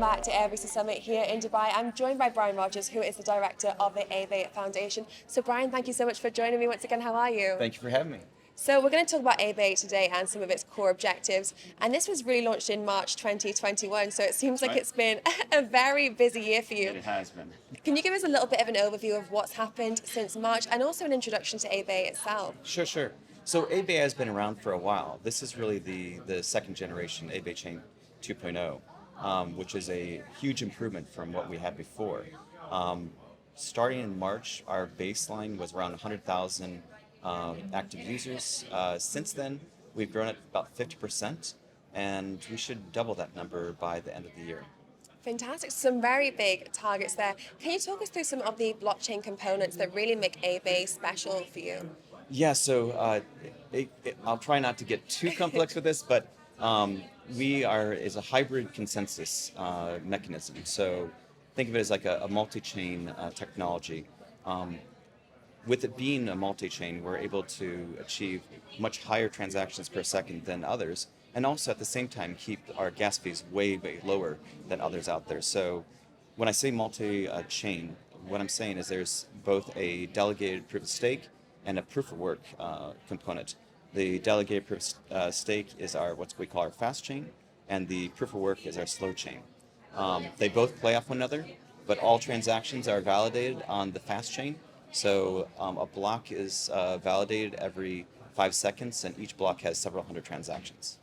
back to AIBC Summit here in Dubai. I'm joined by Brian Rogers, who is the director of the ABEY Foundation. So Brian, thank you so much for joining me once again. How are you? Thank you for having me. So we're going to talk about ABEY today and some of its core objectives. And this was really launched in March 2021, so it seems like it's been a very busy year for you. It has been. Can you give us a little bit of an overview of what's happened since March and also an introduction to ABEY itself? Sure. So ABEY has been around for a while. This is really the second generation ABEYCHAIN 2.0, which is a huge improvement from what we had before. Starting in March, our baseline was around 100,000 active users. Since then, we've grown at about 50%, and we should double that number by the end of the year. Fantastic. Some very big targets there. Can you talk us through some of the blockchain components that really make ABEY special for you? Yeah, so I'll try not to get too complex with this, but is a hybrid consensus mechanism. So think of it as like a multi-chain technology. With it being a multi-chain, we're able to achieve much higher transactions per second than others, and also at the same time keep our gas fees way lower than others out there. So when I say multi-chain, what I'm saying is there's both a delegated proof of stake and a proof of work component. The delegated proof of stake is what we call our fast chain, and the proof of work is our slow chain. They both play off one another, but all transactions are validated on the fast chain. So a block is validated every 5 seconds, and each block has several hundred transactions.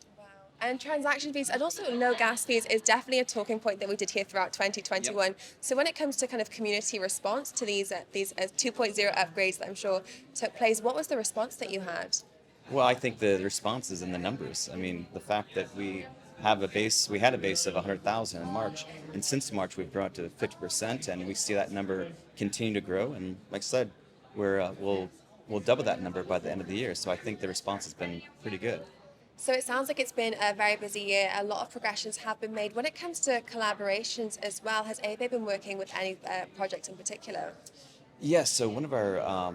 And transaction fees and also low gas fees is definitely a talking point that we did hear throughout 2021. Yep. So when it comes to kind of community response to these 2.0 upgrades that I'm sure took place, what was the response that you had? Well, I think the response is in the numbers. I mean, the fact that we had a base of 100,000 in March, and since March we've grown to 50%, and we see that number continue to grow. And like I said, we'll double that number by the end of the year. So I think the response has been pretty good. So it sounds like it's been a very busy year. A lot of progressions have been made. When it comes to collaborations as well, has ABEY been working with any projects in particular? Yes, so one of our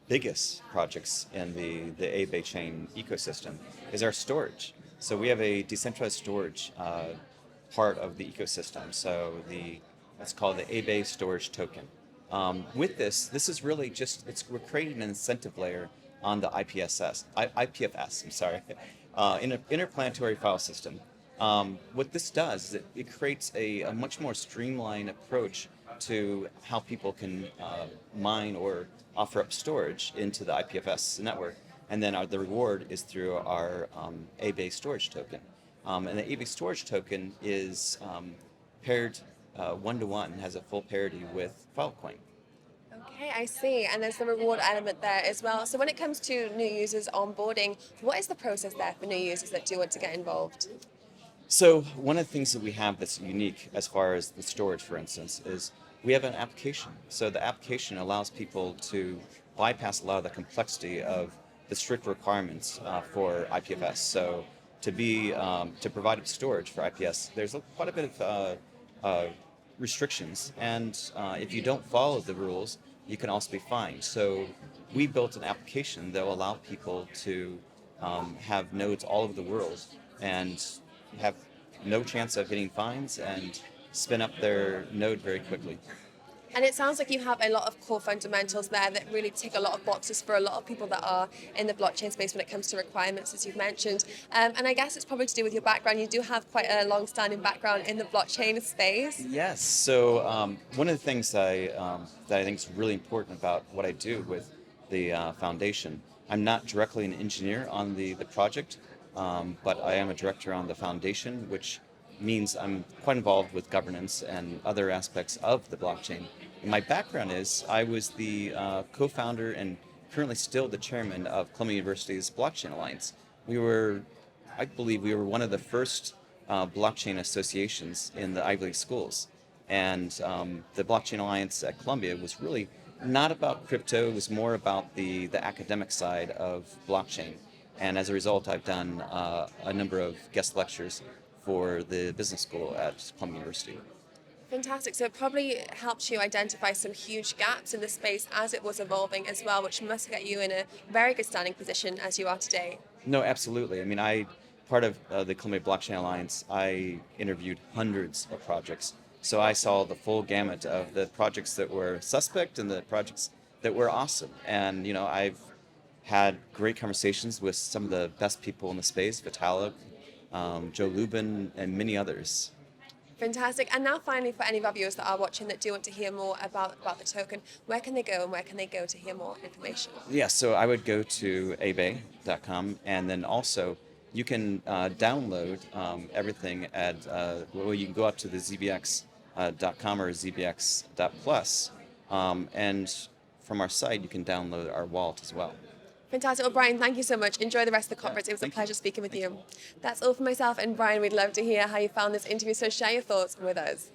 biggest projects in the ABEYCHAIN ecosystem is our storage. So we have a decentralized storage part of the ecosystem. So it's called the ABEY storage token. With this is really we're creating an incentive layer on the IPFS, interplanetary file system. What this does is it creates a much more streamlined approach to how people can mine or offer up storage into the IPFS network. And then the reward is through our ABEY storage token. And the ABEY storage token is paired 1-to-1, has a full parity with Filecoin. Okay, I see. And there's the reward element there as well. So when it comes to new users onboarding, what is the process there for new users that do want to get involved? So one of the things that we have that's unique as far as the storage, for instance, is we have an application. So the application allows people to bypass a lot of the complexity of the strict requirements for IPFS. So to provide storage for IPS, there's quite a bit of restrictions, and if you don't follow the rules, you can also be fined. So we built an application that will allow people to have nodes all over the world and have no chance of getting fines and spin up their node very quickly. And it sounds like you have a lot of core fundamentals there that really tick a lot of boxes for a lot of people that are in the blockchain space when it comes to requirements, as you've mentioned. And I guess it's probably to do with your background. You do have quite a long-standing background in the blockchain space. Yes. So one of the things that I think is really important about what I do with the foundation, I'm not directly an engineer on the project, but I am a director on the foundation, which means I'm quite involved with governance and other aspects of the blockchain. And my background is I was the co-founder and currently still the chairman of Columbia University's Blockchain Alliance. I believe we were one of the first blockchain associations in the Ivy League schools. And the Blockchain Alliance at Columbia was really not about crypto, it was more about the academic side of blockchain. And as a result, I've done a number of guest lectures for the business school at Columbia University. Fantastic. So it probably helped you identify some huge gaps in the space as it was evolving as well, which must get you in a very good standing position as you are today. No, absolutely. I mean, part of the Columbia Blockchain Alliance, I interviewed hundreds of projects. So I saw the full gamut of the projects that were suspect and the projects that were awesome. And, you know, I've had great conversations with some of the best people in the space, Vitalik, Joe Lubin, and many others. Fantastic. And now finally, for any of our viewers that are watching that do want to hear more about the token, where can they go and where can they go to hear more information? Yeah, so I would go to abey.com, and then also you can download everything at, well, you can go up to the zbx.com or zbx.plus, and from our site you can download our wallet as well. Fantastic. Well, Brian, thank you so much. Enjoy the rest of the conference. It was a pleasure speaking with you. That's all for myself and Brian. We'd love to hear how you found this interview, so share your thoughts with us.